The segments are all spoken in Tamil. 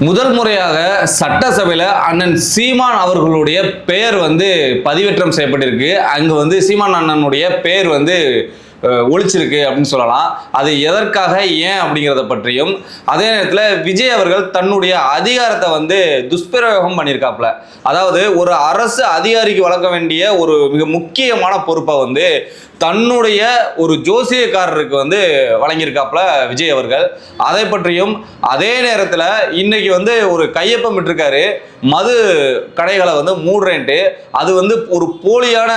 முதல் முறையாக சட்டசபையில் அண்ணன் சீமான் அவர்களுடைய பெயர் பதிவேற்றம் செய்யப்பட்டிருக்கு. அங்கு சீமான் அண்ணனுடைய பெயர் ஒழிச்சிருக்கு அப்படின்னு சொல்லலாம். அது எதற்காக, ஏன் அப்படிங்கிறத பற்றியும், அதே நேரத்தில் விஜய் அவர்கள் தன்னுடைய அதிகாரத்தை துஷ்பிரயோகம் பண்ணியிருக்காப்புல. அதாவது ஒரு அரசு அதிகாரிக்கு வழங்க வேண்டிய ஒரு மிக முக்கியமான பொறுப்பை தன்னுடைய ஒரு ஜோசியக்காரருக்கு வழங்கியிருக்காப்புல விஜய் அவர்கள். அதை பற்றியும், அதே நேரத்தில் இன்னைக்கு ஒரு கையொப்பம் விட்டிருக்காரு, மது கடைகளை மூடுறேன்ட்டு. அது ஒரு போலியான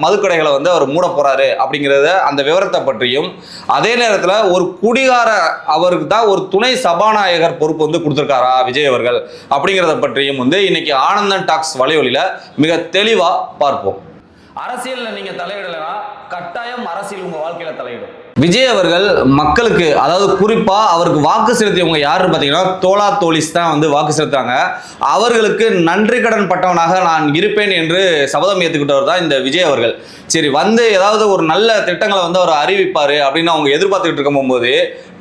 மது கடைகளை அவர் மூட போறாரு அப்படிங்கிறத, அந்த விவரத்தை பற்றியும், அதே நேரத்தில் ஒரு குடிகார அவருக்கு தான் ஒரு துணை சபாநாயகர் பொறுப்பு கொடுத்துருக்காரா விஜய் அவர்கள் அப்படிங்கிறத பற்றியும் இன்னைக்கு ஆனந்தன் டாக்ஸ் வலையொலியில மிக தெளிவா பார்ப்போம். அரசியல்ல நீங்க தலையிடலனா கட்டாயம் அரசியல் உங்க வாழ்க்கையில தலையிடும். விஜய் அவர்கள் மக்களுக்கு, அதாவது குறிப்பா அவருக்கு வாக்கு செலுத்தியவங்க யாருன்னு பாத்தீங்கன்னா தோலா தோலிஸ் தான் வாக்கு செலுத்தாங்க. அவர்களுக்கு நன்றி கடன் பட்டவனாக நான் இருப்பேன் என்று சபதம் ஏற்றுக்கிட்டவர் தான் இந்த விஜய் அவர்கள். சரி, ஏதாவது ஒரு நல்ல திட்டங்களை அவர் அறிவிப்பாரு அப்படின்னு அவங்க எதிர்பார்த்துக்கிட்டு இருக்கும் போது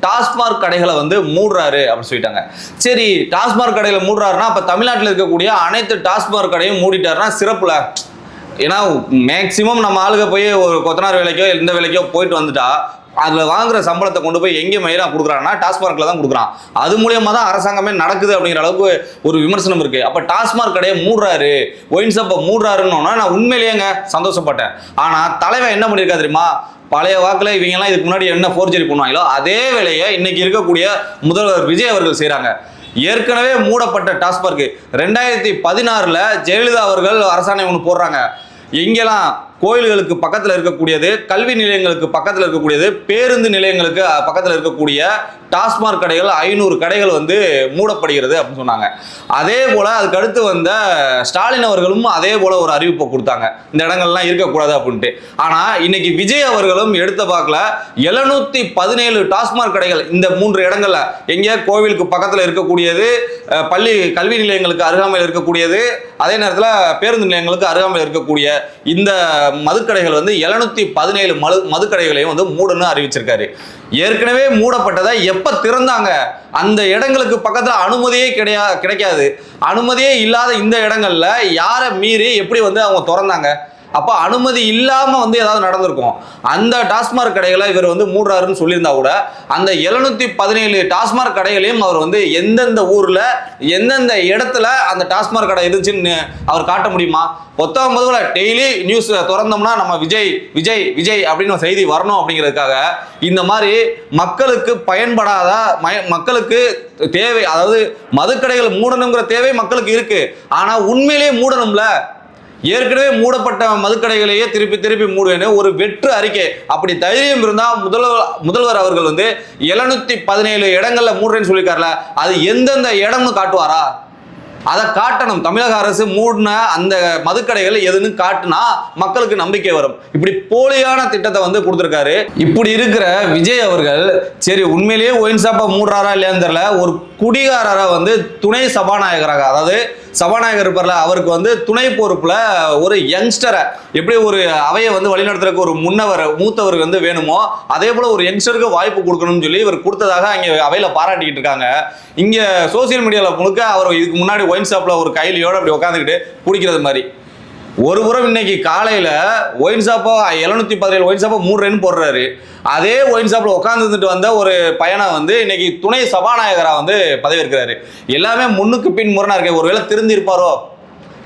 டாஸ்மாக் கடைகளை மூடுறாரு அப்படின்னு சொல்லிட்டாங்க. சரி, டாஸ்மாக் கடைகளை மூடுறாருன்னா அப்ப தமிழ்நாட்டில் இருக்கக்கூடிய அனைத்து டாஸ்மாக் கடையும் மூடிட்டாருன்னா சிறப்புல. ஏன்னா மேக்சிமம் நம்ம ஆளுங்க போய் ஒரு கொத்தனார் வேலைக்கோ எந்த வேலைக்கோ போயிட்டு வந்துட்டா அதில் வாங்குற சம்பளத்தை கொண்டு போய் எங்கே மயிலாக கொடுக்குறாங்கன்னா டாஸ்மார்க்கில் தான் கொடுக்குறான். அது மூலியமாக தான் அரசாங்கமே நடக்குது அப்படிங்கிற அளவுக்கு ஒரு விமர்சனம் இருக்குது. அப்போ டாஸ்மாக் கடையை மூடுறாரு, ஒயின் ஷாப்பை மூடுறாருன்னு நான் உண்மையிலேயேங்க சந்தோஷப்பட்டேன். ஆனால் தலைவன் என்ன பண்ணியிருக்கா தெரியுமா? பழைய வாக்கில் இவங்கெல்லாம் இதுக்கு முன்னாடி என்ன ஃபோர்ஜரி பண்ணுவாங்களோ அதே வேலையை இன்னைக்கு இருக்கக்கூடிய முதல்வர் விஜய் அவர்கள் செய்கிறாங்க. ஏற்கனவே மூடப்பட்ட டாஸ்மார்க் 2016 ஜெயலலிதா அவர்கள் அரசாணை ஒன்று போடுறாங்க. எங்கெல்லாம் கோயில்களுக்கு பக்கத்தில் இருக்கக்கூடியது, கல்வி நிலையங்களுக்கு பக்கத்தில் இருக்கக்கூடியது, பேருந்து நிலையங்களுக்கு பக்கத்தில் இருக்கக்கூடிய டாஸ்மாக் கடைகள் 500 கடைகள் மூடப்படுகிறது அப்படின்னு சொன்னாங்க. அதே போல அதுக்கு அடுத்து ஸ்டாலின் அவர்களும் அதே போல ஒரு அறிவிப்பை கொடுத்தாங்க, இந்த இடங்கள்லாம் இருக்கக்கூடாது அப்படின்ட்டு. ஆனால் இன்னைக்கு விஜய் அவர்களும் எடுத்த பார்க்கல 717 டாஸ்மாக் கடைகள் இந்த 3 இடங்கள்ல, எங்கே கோவிலுக்கு பக்கத்தில் இருக்கக்கூடியது, பள்ளி கல்வி நிலையங்களுக்கு அருகாமையில் இருக்கக்கூடியது, அதே நேரத்தில் பேருந்து நிலையங்களுக்கு அருகாமையில் இருக்கக்கூடிய இந்த மதுக்கடைகள் 717 மதுக்கடைகளையும் மூடன்னு அறிவிச்சிருக்காரு. ஏற்கனவே மூடப்பட்டதை எப்ப திறந்தாங்க? அந்த இடங்களுக்கு பக்கத்துல அனுமதியே கிடைக்காது. அனுமதியே இல்லாத இந்த இடங்கள்ல யாரை மீறி எப்படி அவங்க திறந்தாங்க? அப்ப அனுமதி இல்லாம ஏதாவது நடந்திருக்கும். அந்த டாஸ்மாக் கடைகளை இவர் மூடுறாருன்னு சொல்லியிருந்தா கூட அந்த 717 டாஸ்மாக் கடைகளையும் அவர் எந்தெந்த ஊர்ல எந்தெந்த இடத்துல அந்த டாஸ்மாக் கடை இருந்துச்சுன்னு அவர் காட்ட முடியுமா? 19 டெய்லி நியூஸ் திறந்தோம்னா நம்ம விஜய் விஜய் விஜய் அப்படின்னு செய்தி வரணும் அப்படிங்கிறதுக்காக இந்த மாதிரி மக்களுக்கு பயன்படாத, மக்களுக்கு தேவை, அதாவது மதுக்கடைகள் மூடணுங்கிற தேவை மக்களுக்கு இருக்கு. ஆனா உண்மையிலேயே மூடணும்ல. ஏற்கனவே மூடப்பட்ட மதுக்கடைகளையே திருப்பி திருப்பி மூடுவேன்னு ஒரு வெற்று அறிக்கை, அப்படி தைரியம் இருந்தா முதல்வர் அவர்கள் 717 இடங்கள்ல மூடுறேன்னு சொல்லியிருக்காருல, அது எந்தெந்த இடம்னு காட்டுவாரா? அதை காட்டணும். தமிழக அரசு மூடின அந்த மதுக்கடைகள் எதுன்னு காட்டுனா மக்களுக்கு நம்பிக்கை வரும். இப்படி போலியான திட்டத்தை கொடுத்துருக்காரு. இப்படி இருக்கிற விஜய் அவர்கள் சரி உண்மையிலேயே ஒயின் ஷாப்பை மூடுறாரா இல்லையான்னு தெரியல, ஒரு குடிகாரரை துணை சபாநாயகராக, அதாவது சபாநாயகர் இருப்பார்ல, அவருக்கு துணை பொறுப்புல ஒரு யங்ஸ்டரை, எப்படி ஒரு அவையை வழிநடத்துறதுக்கு ஒரு மூத்தவர் வேணுமோ அதே போல ஒரு யங்ஸ்டருக்கு வாய்ப்பு கொடுக்கணும்னு சொல்லி இவர் கொடுத்ததாக அங்கே அவையில பாராட்டிக்கிட்டு இருக்காங்க. இங்க சோசியல் மீடியாவில் முழுக்க அவர் இதுக்கு முன்னாடி ஒயின் ஷாப்ல ஒரு கைலியோட அப்படி உட்காந்துக்கிட்டு குடிக்கிறது மாதிரி. ஒரு புறம் இன்னைக்கு காலையில ஒயின் ஷாப்போ 717 ஒயின் ஷாப்போ மூடுறேன்னு போடுறாரு. அதே ஒயின் ஷாப்ல உட்காந்துட்டு வந்த ஒரு பையனை இன்னைக்கு துணை சபாநாயகரா பதவியேற்கிறாரு. எல்லாமே முன்னுக்கு பின் முரணா இருக்கு. ஒருவேளை திருந்திருப்பாரோ,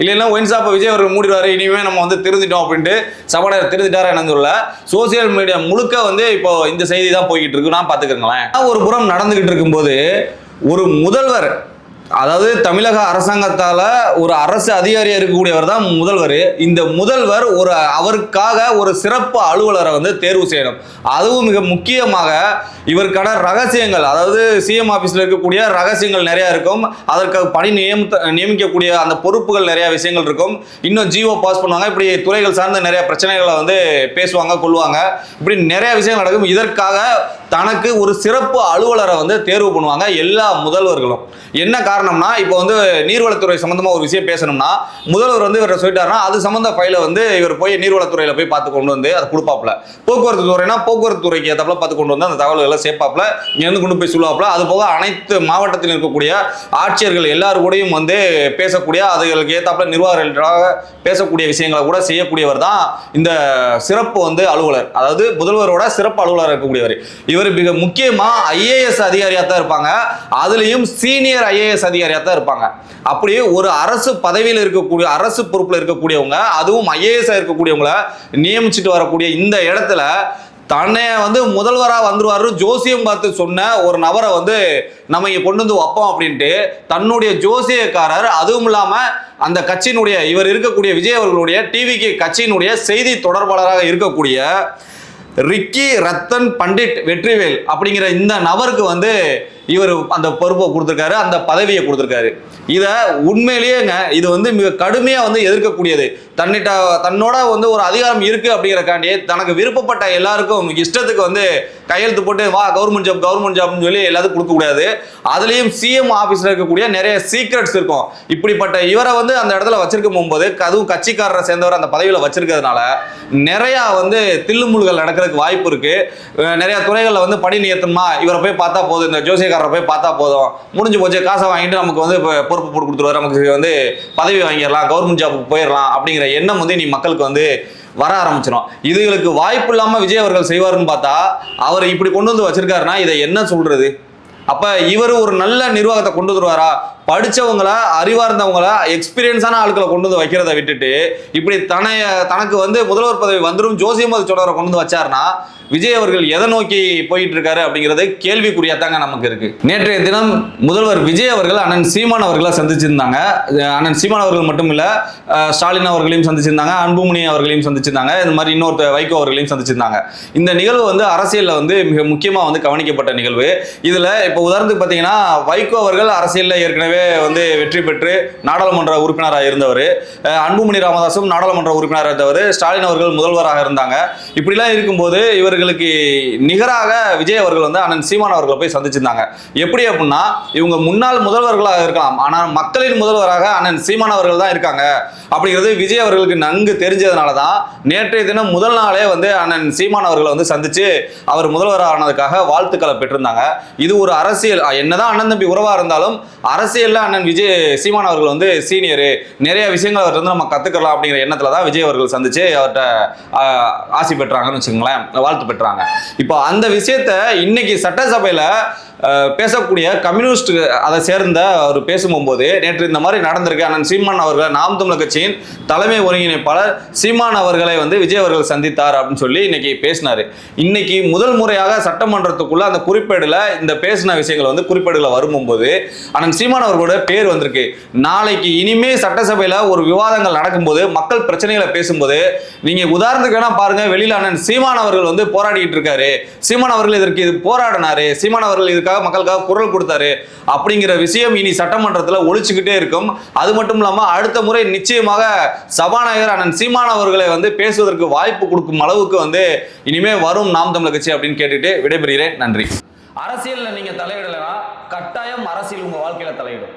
இல்லைன்னா ஒயின் ஷாப்பை விஜய் அவர்கள் மூடிடுவாரு, இனிமே நம்ம திருந்திட்டோம் அப்படின்ட்டு சபாநாயகர் திருந்திட்டாரா என்னன்னு சொல்ல. சோசியல் மீடியா முழுக்க இப்போ இந்த செய்தி தான் போய்கிட்டு இருக்கு. நான் பாத்துக்கிறேங்களேன். ஒரு புறம் நடந்துகிட்டு இருக்கும்போது ஒரு முதல்வர், அதாவது தமிழக அரசாங்கத்தால ஒரு அரசு அதிகாரியா இருக்கக்கூடியவர் தான் முதல்வர். இந்த முதல்வர் அவருக்காக ஒரு சிறப்பு அலுவலரை தேர்வு செய்யணும். அதுவும் மிக முக்கியமாக இவருக்கான ரகசியங்கள், அதாவது சிஎம் ஆபீஸ்ல இருக்கக்கூடிய ரகசியங்கள் நிறைய இருக்கும். அதற்காக பணி நியமிக்கக்கூடிய அந்த பொறுப்புகள் நிறைய விஷயங்கள் இருக்கும். இன்னும் ஜிஓ பாஸ் பண்ணுவாங்க. இப்படி துறைகள் சார்ந்த நிறைய பிரச்சனைகளை பேசுவாங்க, கொள்வாங்க. இப்படி நிறைய விஷயங்கள் நடக்கும். இதற்காக தனக்கு ஒரு சிறப்பு அலுவலரை தேர்வு பண்ணுவாங்க எல்லா முதல்வர்களும். என்ன காரணம்னா இப்போ வந்து நீர்வளத்துறை சம்பந்தமா ஒரு விஷயம் பேசணும்னா முதல்வர் வந்து இவரை சொல்லிட்டாருன்னா அது சம்பந்த ஃபைலை வந்து இவர் போய் நீர்வளத்துறையில போய் பார்த்து கொண்டு வந்து அதை கொடுப்பாப்ல. போக்குவரத்து துறைனா போக்குவரத்து துறைக்கு ஏற்றப்பல பார்த்து கொண்டு வந்து அந்த தகவல்களை சேர்ப்பாப்ல, இங்கேருந்து கொண்டு போய் சொல்லுவாப்ல. அது போக அனைத்து மாவட்டத்தில் இருக்கக்கூடிய ஆட்சியர்கள் எல்லாரு கூடயும் வந்து பேசக்கூடிய அதுகளுக்கு ஏற்றாப்புல நிர்வாகிகளாக பேசக்கூடிய விஷயங்களை கூட செய்யக்கூடியவர் தான் இந்த சிறப்பு வந்து அலுவலர், அதாவது முதல்வரோட சிறப்பு அலுவலர் இருக்கக்கூடியவர். இவர் மிக முக்கியமா IAS அதிகாரியா தான் இருப்பாங்க, அதுலயும் சீனியர் IAS அதிகாரியா தான் இருப்பாங்க. அப்படி ஒரு அரசு பதவியில் இருக்கக்கூடிய அரசு பொறுப்புல இருக்கக்கூடியவங்க, அதுவும் IAS இருக்கக்கூடியவங்கள நியமிச்சுட்டு வரக்கூடிய இந்த இடத்துல தன்னை வந்து முதல்வரா வந்துருவாரு ஜோசியம் பார்த்து சொன்ன ஒரு நபரை வந்து நம்ம இங்க கொண்டு வந்து வைப்போம் அப்படின்ட்டு தன்னுடைய ஜோசியக்காரர், அதுவும் இல்லாம அந்த கட்சியினுடைய இவர் இருக்கக்கூடிய விஜய் அவர்களுடைய டிவிகே கட்சியினுடைய செய்தி தொடர்பாளராக இருக்கக்கூடிய ரிக்கி ரத்தன் பண்டிட் வெற்றிவேல் அப்படிங்கிற இந்த நபருக்கு வந்து இவர் அந்த பொறுப்பை கொடுத்துருக்காரு, அந்த பதவியை கொடுத்துருக்காரு. இதை உண்மையிலேயேங்க இது வந்து மிக கடுமையாக வந்து எதிர்க்கக்கூடியது. தன்னோட வந்து ஒரு அதிகாரம் இருக்கு அப்படிங்கிறக்காண்டி தனக்கு விருப்பப்பட்ட எல்லாருக்கும் இஷ்டத்துக்கு வந்து கையெழுத்து போட்டு வா கவர்மெண்ட் ஜாப்னு சொல்லி எல்லாத்துக்கும் கொடுக்கக்கூடாது. அதுலேயும் CM ஆஃபீஸில் இருக்கக்கூடிய நிறைய சீக்ரெட்ஸ் இருக்கும். இப்படிப்பட்ட இவரை வந்து அந்த இடத்துல வச்சிருக்கும் போகும்போது அதுவும் கட்சிக்காரரை சேர்ந்தவர் அந்த பதவியில் வச்சிருக்கிறதுனால நிறையா வந்து தில்லுமுள்கள் நடக்கிறதுக்கு வாய்ப்பு இருக்கு. நிறைய துறைகளில் வந்து பணி நியத்தமா இவரை போய் பார்த்தா போதும், இந்த ஜோசியக்காரரை போய் பார்த்தா போதும், முடிஞ்சு போச்சு, காசை வாங்கிட்டு நமக்கு வந்து பொறுப்பு போட்டு கொடுத்துருவாரு, நமக்கு வந்து பதவி வாங்கிடலாம், கவர்மெண்ட் ஜாப்புக்கு போயிடலாம் அப்படிங்கிற எண்ணம் வந்து நீ மக்களுக்கு வந்து வர ஆரம்பிச்சிடும். இதுகளுக்கு வாய்ப்பு இல்லாம விஜய் அவர்கள் செய்வாருன்னு பார்த்தா அவர் இப்படி கொண்டு வந்து வச்சிருக்காருன்னா இதை என்ன சொல்றது? அப்ப இவர் ஒரு நல்ல நிர்வாகத்தை கொண்டு வருவாரா? படிச்சவங்கள அறிவார்ந்தவங்கள எக்ஸ்பீரியன்ஸான ஆட்களை கொண்டு வந்து வைக்கிறத விட்டுட்டு இப்படி தனக்கு வந்து முதல்வர் பதவி வந்துடும் ஜோசியம் சொல்றவரை கொண்டு வந்து வச்சாருன்னா விஜய் அவர்கள் எதை நோக்கி போயிட்டு இருக்காரு அப்படிங்கிறது கேள்விக்குறியாத்தாங்க நமக்கு இருக்கு. நேற்றைய தினம் முதல்வர் விஜய் அவர்கள் அண்ணன் சீமான் அவர்களை சந்திச்சிருந்தாங்க. அண்ணன் சீமான் அவர்கள் மட்டும் இல்ல, ஸ்டாலின் அவர்களையும் சந்திச்சிருந்தாங்க, அன்புமணி அவர்களையும் சந்திச்சிருந்தாங்க, இந்த மாதிரி இன்னொரு வைகோ அவர்களையும் சந்திச்சிருந்தாங்க. இந்த நிகழ்வு வந்து அரசியல்ல வந்து மிக முக்கியமா வந்து கவனிக்கப்பட்ட நிகழ்வு. இதுல இப்போ உதாரணத்துக்கு பார்த்தீங்கன்னா வைகோ அவர்கள் அரசியல்ல ஏற்கனவே வந்து வெற்றி பெற்று நாடாளுமன்ற உறுப்பினராக இருந்தவர், அன்புமணி ராமதாசும் நாடாளுமன்ற உறுப்பினராக இருந்தவர், ஸ்டாலின் அவர்கள் முதல்வராக இருந்தாங்க. இப்படிலாம் இருக்கும்போது இவர்களுக்கு நிகராக விஜய் அவர்கள் வந்து அண்ணன் சீமான் அவர்களை போய் சந்திச்சிருந்தாங்க. எப்படி அப்படின்னா இவங்க முன்னாள் முதல்வர்களாக இருக்கலாம், ஆனால் மக்களின் முதல்வராக அண்ணன் சீமான் அவர்கள் தான் இருக்காங்க அப்படிங்கிறது விஜய் அவர்களுக்கு நன்கு தெரிஞ்சதுனால தான் நேற்றைய தினம் முதல் நாளே வந்து அண்ணன் சீமான் அவர்களை வந்து சந்திச்சு அவர் முதல்வராக ஆனதுக்காக வாழ்த்துக்களை பெற்றிருந்தாங்க. இது ஒரு அரசியல், என்னதான் அண்ணன் தம்பி உறவா இருந்தாலும் அரசியல்ல அண்ணன் விஜய் சீமான் அவர்கள் வந்து சீனியரு, நிறைய விஷயங்கள் அவர்கிட்ட வந்து நம்ம கத்துக்கலாம் அப்படிங்கிற எண்ணத்துல தான் விஜய் அவர்கள் சந்திச்சு அவர்கிட்ட ஆசி பெற்றாங்கன்னு வச்சுக்கோங்களேன், வாழ்த்து பெற்றாங்க. இப்போ அந்த விஷயத்த இன்னைக்கு சட்டசபையில பேசக்கூடிய கம்யூனிஸ்ட் அதை சேர்ந்த அவர் பேசும்போது நேற்று இந்த மாதிரி நடந்திருக்கு, அண்ணன் சீமான் அவர்கள் நாம் தமிழர் கட்சியின் தலைமை ஒருங்கிணைப்பாளர் சீமான் அவர்களை வந்து விஜய் அவர்கள் சந்தித்தார் அப்படின்னு சொல்லி இன்னைக்கு பேசினாரு. இன்னைக்கு முதல் முறையாக சட்டமன்றத்துக்குள்ள அந்த குறிப்பேடுல இந்த பேசின விஷயங்கள் வந்து குறிப்பேடுகளை வரும்போது அண்ணன் சீமான் அவர்களோட பேர் வந்திருக்கு. நாளைக்கு இனிமே சட்டசபையில ஒரு விவாதங்கள் நடக்கும்போது மக்கள் பிரச்சனைகளை பேசும்போது நீங்க உதாரணத்துக்கு வேணா பாருங்க, வெளியில அண்ணன் சீமான் அவர்கள் வந்து போராடிட்டு இருக்காரு, சீமான் அவர்கள் இதற்கு இது போராடினாரு, சீமான் அவர்கள் இதுக்காக மக்களுக்காக குரல் கொடுத்தாரு அப்படிங்கிற விஷயம் இனி சட்டமன்றத்தில் ஒழிச்சுக்கிட்டே இருக்கும். அது மட்டும் இல்லாம அடுத்த முறை நிச்சயமாக சபாநாயகர் அண்ணன் சீமான் அவர்களை வந்து பேசுவதற்கு வாய்ப்பு கொடுக்கும் அளவுக்கு வந்து இனிமே வரும் நாம் தமிழர் கட்சி அப்படின்னு கேட்டுட்டு விடைபெறுகிறேன். நன்றி. அரசியல்ல நீங்க தலையிடலைன்னா கட்டாயம் அரசியல் உங்க வாழ்க்கையில தலையிடும்.